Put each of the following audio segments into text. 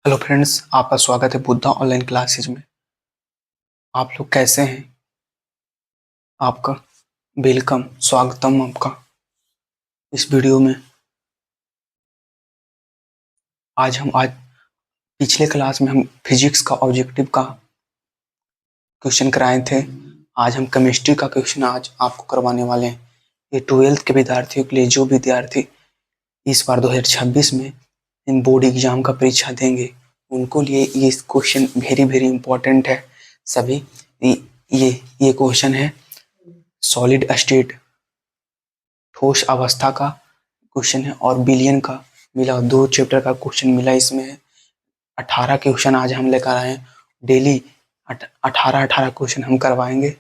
Hello friends, आपका स्वागत है बुद्धा ऑनलाइन क्लासेज में। आप लोग कैसे हैं? आपका वेलकम, स्वागतम आपका इस वीडियो में। आज पिछले क्लास में हम फिजिक्स का ऑब्जेक्टिव का क्वेश्चन कराए थे। आज हम केमिस्ट्री का क्वेश्चन आज आपको करवाने वाले हैं। ये 12th के विद्यार्थियों के लिए, जो विद्यार्थी इस बार 2026 में इन बोर्ड एग्जाम का परीक्षा देंगे, उनको लिए ये क्वेश्चन वेरी वेरी इंपॉर्टेंट है। सभी ये क्वेश्चन है सॉलिड स्टेट, ठोस अवस्था का क्वेश्चन है और बिलियन का मिला, 2 चैप्टर का क्वेश्चन मिला इसमें है। 18 क्वेश्चन आज हम लेकर आए हैं। डेली 18 क्वेश्चन हम करवाएंगे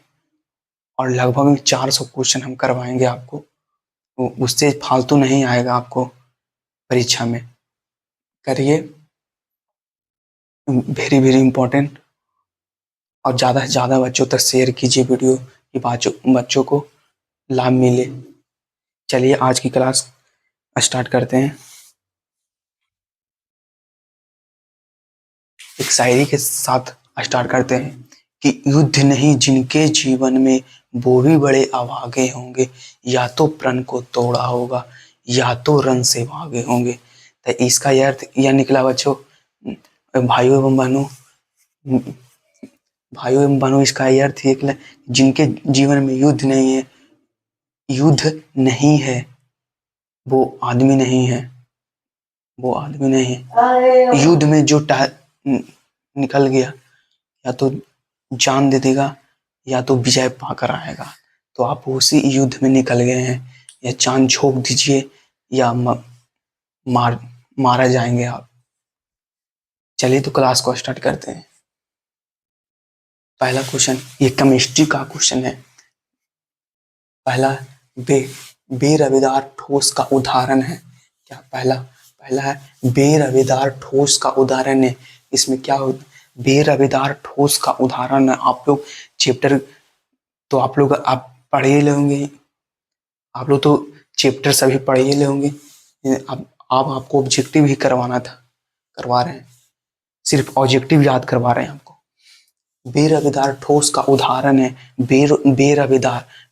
और लगभग 400 क्वेश्चन हम करवाएंगे आपको। उससे फालतू नहीं आएगा आपको परीक्षा में। करिए, वेरी वेरी इंपॉर्टेंट। और ज़्यादा से ज़्यादा बच्चों तक शेयर कीजिए वीडियो, कि बच्चों को लाभ मिले। चलिए आज की क्लास स्टार्ट करते हैं। एक शायरी के साथ स्टार्ट करते हैं कि युद्ध नहीं जिनके जीवन में, वो भी बड़े अभागे होंगे। या तो प्रण को तोड़ा होगा, या तो रन से भागे होंगे। तो इसका अर्थ यह निकला बच्चों, भाइयों एवं बहनों, इसका अर्थ ये निकला, जिनके जीवन में युद्ध नहीं है, युद्ध नहीं है, वो आदमी नहीं है, वो आदमी नहीं है। युद्ध में जो निकल गया, या तो जान दे देगा या तो विजय पाकर आएगा। तो आप उसी युद्ध में निकल गए हैं। या जान झोंक दीजिए या मारा जाएंगे आप। चलिए तो क्लास को स्टार्ट करते हैं। पहला क्वेश्चन ये केमिस्ट्री का क्वेश्चन है। पहला बेरवेदार ठोस का उदाहरण है। क्या पहला है बेरवेदार ठोस का उदाहरण है। इसमें क्या हो, बेरवेदार ठोस का उदाहरण है। आप लोग चैप्टर तो आप पढ़ ही लेंगे, आप लोग तो चैप्टर सभी पढ़ ही लेंगे। अब आपको ऑब्जेक्टिव ही करवाना था, करवा रहे हैं, सिर्फ ऑब्जेक्टिव याद करवा रहे हैं आपको। बेरवेदार ठोस का उदाहरण है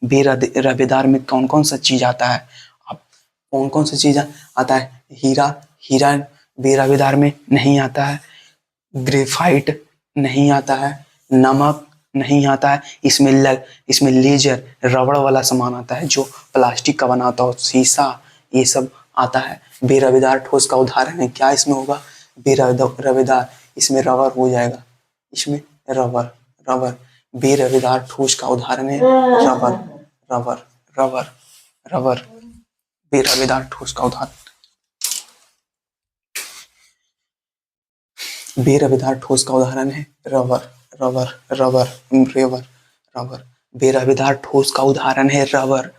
बेरवेदार में कौन कौन सा चीज आता है? आप कौन कौन सा चीज आता है? हीरा बेरवेदार में नहीं आता है, ग्रेफाइट नहीं आता है, नमक नहीं आता है। इसमें लेजर रबड़ वाला सामान आता है जो प्लास्टिक का बना होता है, शीशा, ये सब आता है। बेरवेदार ठोस का उदाहरण है। क्या इसमें होगा? बेरवेदार, इसमें रबर हो जाएगा, इसमें रबर बेरवेदार ठोस का उदाहरण है। रबर बेरवेदार ठोस का उदाहरण, बेरवेदार ठोस का उदाहरण है रबर बेरवेदार ठोस का उदाहरण है रबर।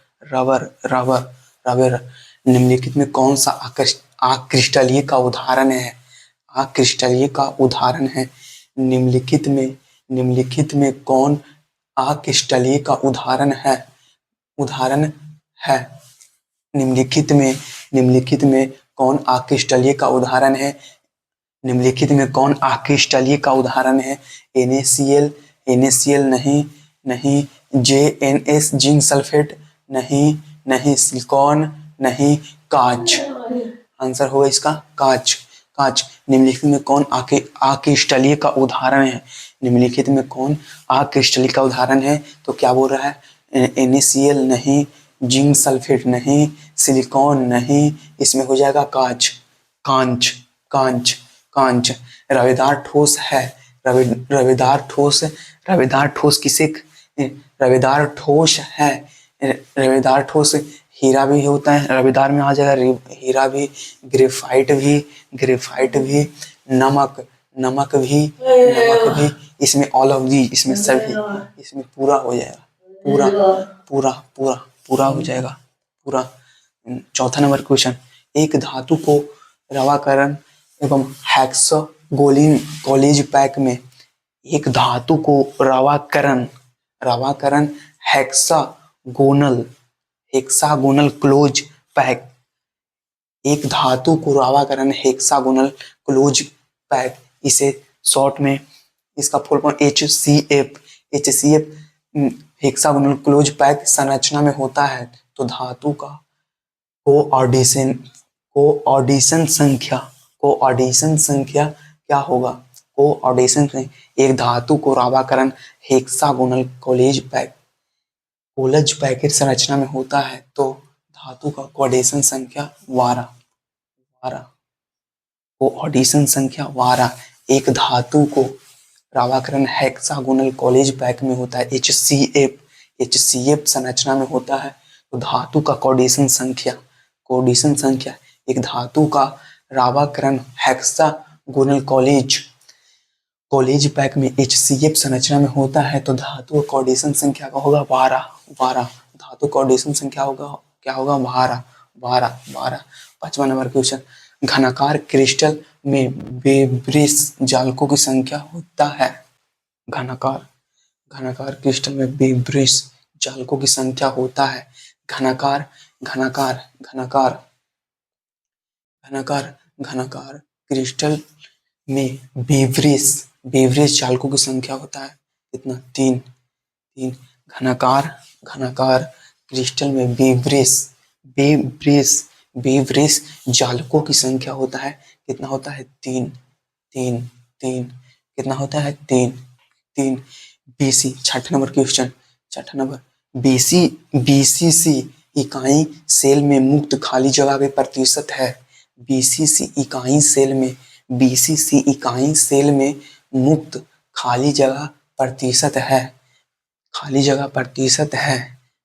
निम्नलिखित में कौन सा अक्रिस्टलीय का उदाहरण है? अक्रिस्टलीय का उदाहरण है। निम्नलिखित में कौन अक्रिस्टलीय का उदाहरण है? निम्नलिखित में कौन अक्रिस्टलीय का उदाहरण है? निम्नलिखित में कौन अक्रिस्टलीय का उदाहरण है? NaCl नहीं, JnS जिंक सल्फेट नहीं, सिलिकॉन नहीं, कांच। आंसर होगा इसका कांच। निम्नलिखित में कौन अक्रिस्टलीय का उदाहरण है? निम्नलिखित में कौन अक्रिस्टलीय का उदाहरण है? तो क्या बोल रहा है? NaCl नहीं, जिंक सल्फेट नहीं, सिलिकॉन नहीं, इसमें हो जाएगा कांच। रवेदार ठोस है। रवेदार ठोस किसे? रवेदार ठोस है। रवेदार ठोस हीरा भी होता है, रवेदार में आ जाएगा हीरा भी, ग्रेफाइट भी, नमक भी, इसमें ऑल ऑफ दी, इसमें सभी, इसमें पूरा हो जाएगा, पूरा हो जाएगा पूरा। चौथा नंबर क्वेश्चन, एक धातु को रवाकरण एवं हेक्सागोनल कॉलेज पैक में, एक धातु को रवाकरण हेक्सागोनल क्लोज पैक, एक धातु को रवाकरण हेक्सागोनल क्लोज पैक इसे शॉर्ट में इसका full form HCF hexagonal close pack संरचना में होता है। तो धातु का कोऑर्डिनेशन संख्या क्या होगा? कोऑर्डिनेशन में एक धातु को रावाकरण हेक्सागोनल कोलेज पैकेट संरचना में होता है तो धातु का कोऑर्डिनेशन संख्या 12। कोऑर्डिनेशन संख्या 12 एक धातु को रावाकरण हेक्सागोनल कॉलेज पैक में होता है, HCF संरचना में होता है तो धातु का कोऑर्डिनेशन संख्या एक धातु का रावाकरण हेक्सागोनल कॉलेज पैक में HCF संरचना में होता है तो धातु का कोऑर्डिनेशन संख्या का होगा 12। धातु कोऑर्डिनेशन संख्या होगा क्या होगा? 12। 5वां नंबर क्वेश्चन, घनाकार क्रिस्टल में बेब्रिस जालकों की संख्या होता है। घनाकार क्रिस्टल में बेब्रिस जालकों की संख्या होता है। घनाकार क्रिस्टल में बेब्रिस जालकों की संख्या होता है कितना? 3। घनाकार क्रिस्टल में बेब्रिस जालकों की संख्या होता है कितना? होता है 3। कितना होता है? 3। BC 6 नंबर क्वेश्चन, BCC इकाई सेल में मुक्त खाली जगह के प्रतिशत है। BCC इकाई सेल में मुक्त खाली जगह प्रतिशत है।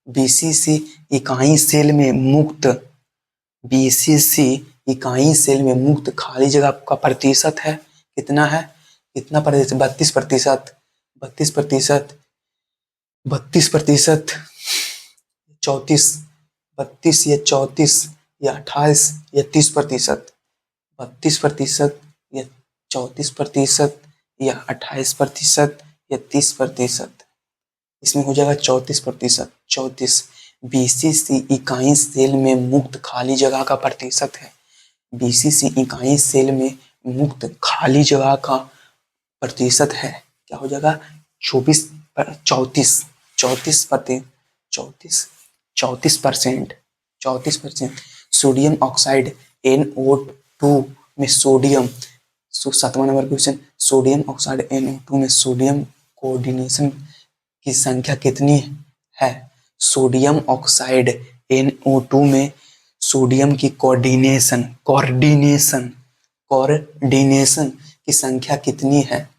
BCC इकाई सेल में मुक्त खाली जगह का प्रतिशत है कितना है? कितना प्रतिशत? 32%, 32%, 32 या 34 या 28 या 30%, 32% या 34% या 28% या 30%, इसमें हो जाएगा 34%। 34 BCC इकाई सेल में मुक्त खाली जगह का प्रतिशत है। BCC इकाई सेल में मुक्त खाली जगह का प्रतिशत है क्या हो जाएगा? 34%। सोडियम ऑक्साइड NO2 में सोडियम 7वां number question, sodium oxide NO2 में सोडियम कोऑर्डिनेशन की संख्या कितनी है? सोडियम ऑक्साइड NO2 में सोडियम की कोऑर्डिनेशन की संख्या कितनी है?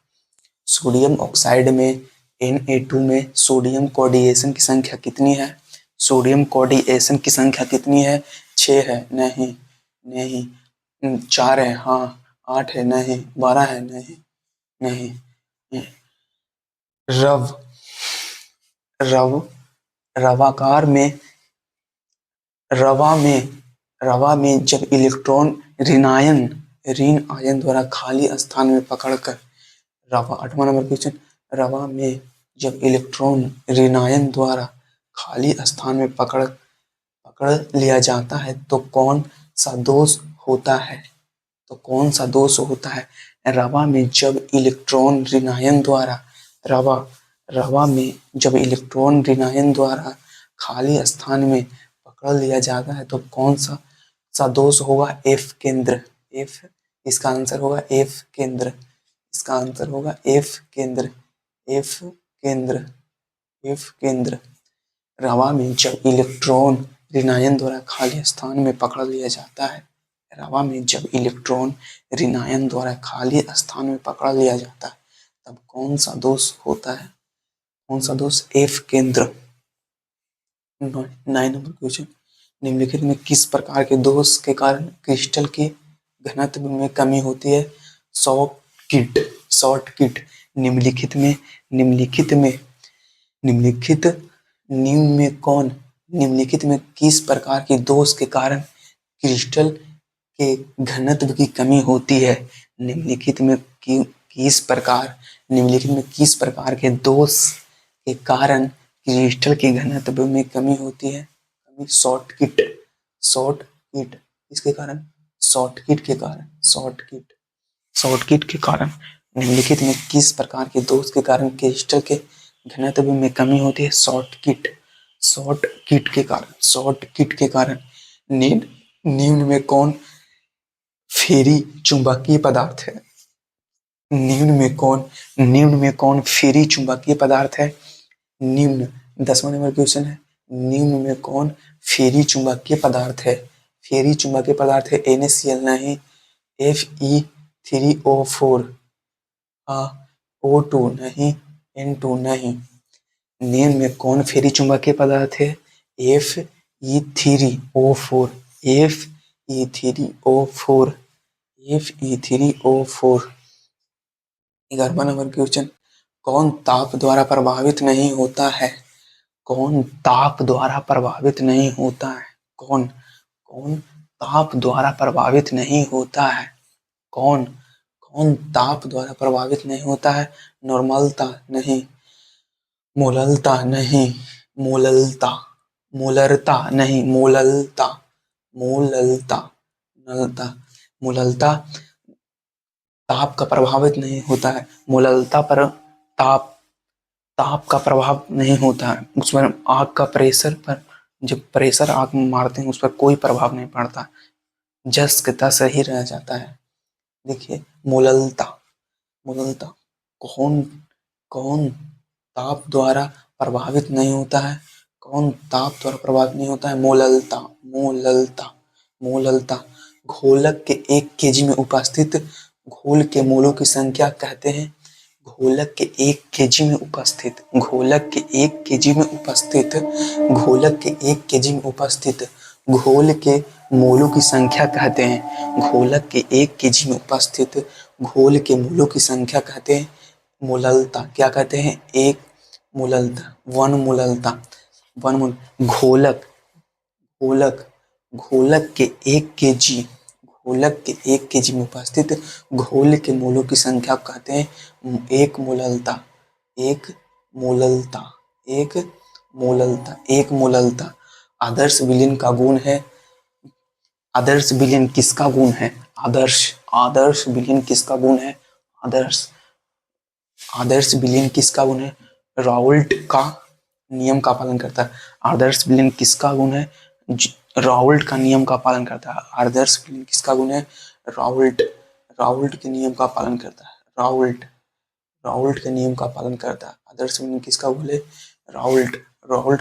सोडियम ऑक्साइड में Na2 में सोडियम कोऑर्डिनेशन की संख्या कितनी है? सोडियम कोऑर्डिनेशन की संख्या कितनी है? 6 है? नहीं। 4 है? हाँ। 8 है? नहीं। 12 है? नहीं। रवा में जब इलेक्ट्रॉन ऋण आयन द्वारा खाली स्थान में पकड़कर 8वां नंबर क्वेश्चन, रवा में जब इलेक्ट्रॉन ऋण आयन द्वारा खाली स्थान में पकड़ लिया जाता है तो कौन सा दोष होता है? रवा में जब इलेक्ट्रॉन ऋण आयन द्वारा खाली स्थान में पकड़ लिया जाता है तो कौन सा दोष होगा? F केंद्र। इसका आंसर होगा F केंद्र। रवा में जब इलेक्ट्रॉन ऋण आयन द्वारा खाली स्थान में पकड़ लिया जाता है तब कौन सा दोष होता है? F केंद्र। 9 नंबर क्वेश्चन, निम्नलिखित में किस प्रकार के दोष के कारण क्रिस्टल के घनत्व में कमी होती है? शॉर्टकिट। निम्नलिखित में किस प्रकार के दोष के कारण क्रिस्टल के घनत्व की कमी होती है? निम्नलिखित में किस प्रकार के दोष के कारण क्रिस्टल के घनत्व में कमी होती है? शॉर्टकिट इसके कारण शॉर्टकिट के कारण निम्नलिखित में किस प्रकार के दोष के कारण क्रिस्टल के घनत्व में कमी होती है? शॉर्ट किट के कारण निम्न में कौन फेरी चुंबकीय पदार्थ है? निम्न में कौन फेरी चुंबकीय पदार्थ है? 10वां नंबर क्वेश्चन है, निम्न में कौन फेरी चुंबकीय पदार्थ है? फेरी चुंबकीय पदार्थ है NaCl नहीं, Fe3O4, O2 नहीं, N2 नहीं। निम्न में कौन फेरी चुंबकीय पदार्थ है? Fe3O4, Fe3O4, Fe3O4। 11वां number question, कौन ताप द्वारा प्रभावित नहीं होता है? कौन ताप द्वारा प्रभावित नहीं होता है? कौन ताप द्वारा प्रभावित नहीं होता है? कौन ताप द्वारा प्रभावित नहीं होता है? नॉर्मलता नहीं, मोललता नहीं, मोलरता नहीं, मोललता ताप का प्रभावित नहीं होता है। मोललता पर ताप का प्रभाव नहीं होता है। उस पर आग का प्रेशर पर, जब प्रेशर आग में मारते हैं उस पर कोई प्रभाव नहीं पड़ता, जस के तस ही रह जाता है। देखिए मोललता कौन ताप द्वारा प्रभावित नहीं होता है? कौन ताप द्वारा प्रभावित नहीं होता है? मोललता। घोलक के 1 kg में उपस्थित घोल के मोलों की संख्या कहते हैं। घोलक के 1 kg में उपस्थित घोल के 1 kg में उपस्थित घोल के मोलों की संख्या कहते हैं। घोलक के 1 kg में उपस्थित घोल के मोलों की संख्या कहते हैं मोललता। क्या कहते हैं? एक मोललता, वन मोललता। घोलक के 1 kg में उपस्थित घोल के मोलों की संख्या कहते हैं एक मोललता। आदर्श विलयन का गुण है। आदर्श विलयन किसका गुण है? आदर्श विलयन किसका गुण है? आदर्श विलयन किसका गुण है? राउल्ट का नियम का पालन करता है। आदर्श विलयन किसका गुण है? राउल्ट का नियम का पालन करता है। आदर्श विलयन किसका गुण है? राउल्ट के नियम का पालन करता है। राउल्ट के नियम का पालन करता है। आदर्श विलयन किसका गुण है? राउल्ट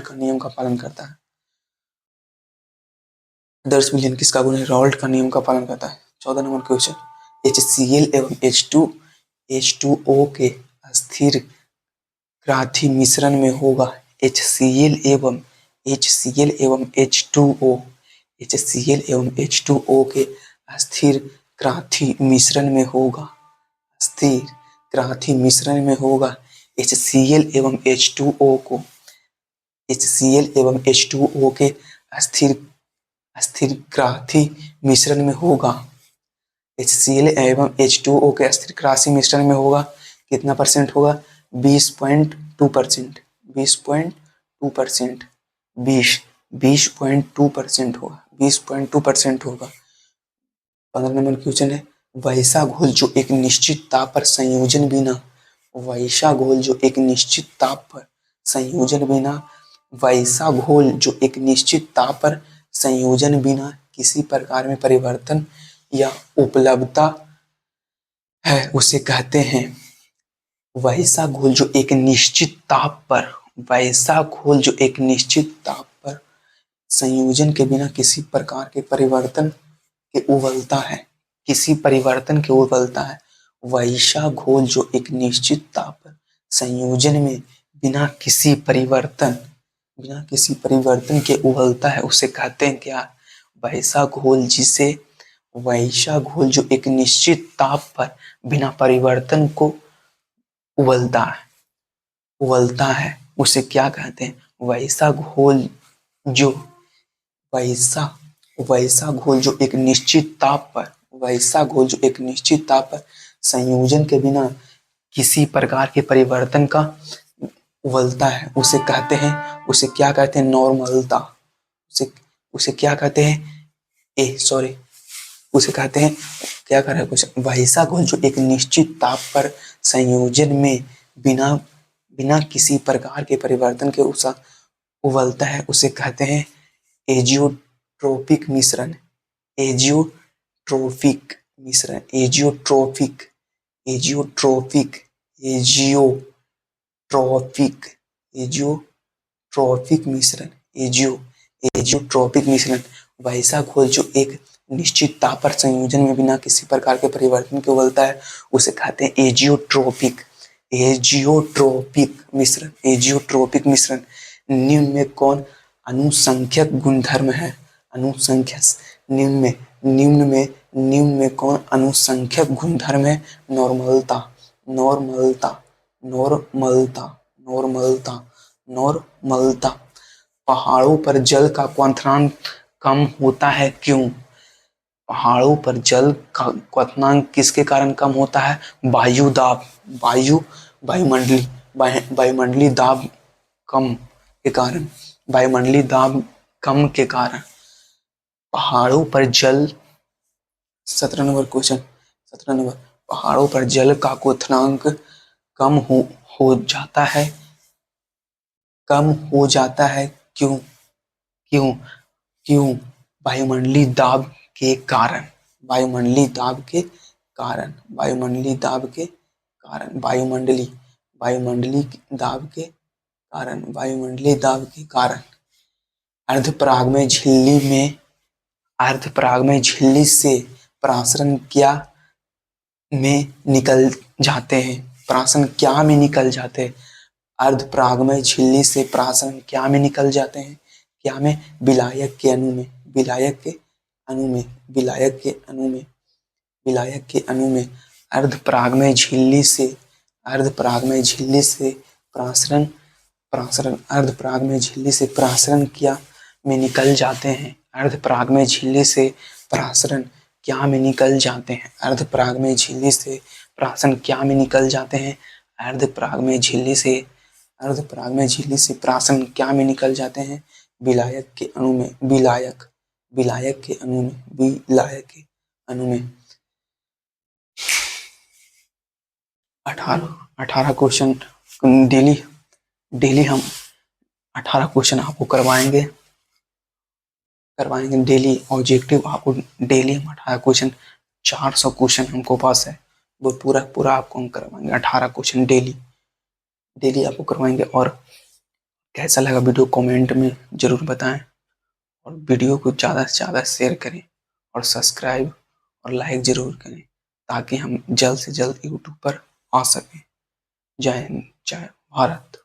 का नियम का पालन करता है। आदर्श विलयन किसका गुण है? राउल्ट का नियम का पालन करता है। 14 नंबर क्वेश्चन, HCl एवं H2O के अस्थिर ग्राथी मिश्रण में होगा। HCl एवं H2O के अस्थिर ग्राथी मिश्रण में होगा। HCl एवं H2O के अस्थिर ग्राथी मिश्रण में होगा। HCl एवं H2O के अस्थिर ग्राथी मिश्रण में होगा। कितना परसेंट होगा? 20.2%। 20.2% होगा। 20.2% होगा। 15 नंबर क्वेश्चन है, वैसा घोल जो एक निश्चित ताप पर संयोजन बिना वैसा घोल जो एक निश्चित ताप पर संयोजन बिना किसी प्रकार में परिवर्तन या उपलब्धता है उसे कहते हैं। वैसा घोल जो एक निश्चित ताप पर संयोजन के बिना किसी प्रकार के परिवर्तन के उबलता है। वैसा घोल जो एक निश्चित ताप पर संयोजन में बिना किसी परिवर्तन के उबलता है उसे कहते हैं क्या? वैसा घोल जो एक निश्चित ताप पर बिना परिवर्तन को उबलता है उसे क्या कहते हैं? वैसा घोल जो एक निश्चित ताप पर संयोजन के बिना किसी प्रकार के परिवर्तन का उबलता है उसे क्या कहते हैं? नॉर्मलता। उसे क्या कहते हैं? उसे कहते हैं, क्या कर रहा है क्वेश्चन, वैसा घोल जो एक निश्चित ताप पर संयोजन में बिना बिना किसी प्रकार के परिवर्तन के उबलता है, उसे कहते हैं एजियोट्रोपिक मिश्रण। एजियोट्रोपिक मिश्रण, एजियोट्रोपिक, एजियोट्रोपिक, एजियोट्रोपिक, एजियोट्रोपिक मिश्रण, एजियोट्रोपिक मिश्रण। वैसा घोल जो एक निश्चित ताप पर संयोजन में बिना किसी प्रकार के परिवर्तन के उबलता है, उसे कहते हैं एजियोट्रोपिक, एजियोट्रोपिक मिश्रण, एजियोट्रोपिक मिश्रण। निम्न में कौन अनुसंख्यक गुणधर्म है? अनुसंख्यक, निम्न में कौन अनुसंख्यक गुणधर्म है? नॉर्मलता, नॉर्मलता, नॉर्मलता, नॉर्मलता, नॉर्मलता। पहाड़ों पर जल का क्वथनांक कम होता है, क्यों? पहाड़ों पर जल का क्वथनांक किसके कारण कम होता है? वायु दाब, वायुमंडलीय दाब कम के कारण, वायुमंडलीय दाब कम के कारण पहाड़ों पर जल। 17 नंबर क्वेश्चन, 17 नंबर, पहाड़ों पर जल का क्वथनांक कम हो जाता है, कम हो जाता है, क्यों? क्यों? क्यों? वायुमंडलीय दाब के कारण, वायुमंडलीय दाब के कारण, वायुमंडलीय दाब के कारण, वायुमंडलीय दाब के कारण, वायुमंडलीय दाब के कारण। अर्धपराग में झिल्ली से प्रासरण क्या में निकल जाते हैं? प्रासरण क्या में निकल जाते हैं? अर्धपराग में झिल्ली से प्रासरण क्या में निकल जाते हैं? क्या में? विलायक के अणु में, विलायक के अणु में, विलायक के अणु में, विलायक के अणु में। अर्धपराग में झिल्ली से प्रासरण, अर्धपराग में झिल्ली से प्रासरण क्या में निकल जाते हैं? अर्धपराग में झिल्ली से प्रासरण क्या में निकल जाते हैं? अर्धपराग में झिल्ली से प्रासरण क्या में निकल जाते हैं? अर्धपराग में झिल्ली से प्रासरण क्या में निकल जाते हैं? विलायक के अणु में, विलायक के अणु में, विलायक के अणु में। 18 क्वेश्चन डेली हम 18 क्वेश्चन आपको करवाएंगे डेली। ऑब्जेक्टिव आपको डेली हम 18 क्वेश्चन, 400 क्वेश्चन हमको पास है, वो पूरा आपको हम करवाएंगे। 18 क्वेश्चन डेली आपको करवाएंगे। और कैसा लगा वीडियो कमेंट में जरूर बताएं, और वीडियो को ज़्यादा से ज़्यादा शेयर करें और सब्सक्राइब और लाइक जरूर करें, ताकि हम जल्द से जल्द यूट्यूब पर आ सकें। जय हिंद, जय भारत।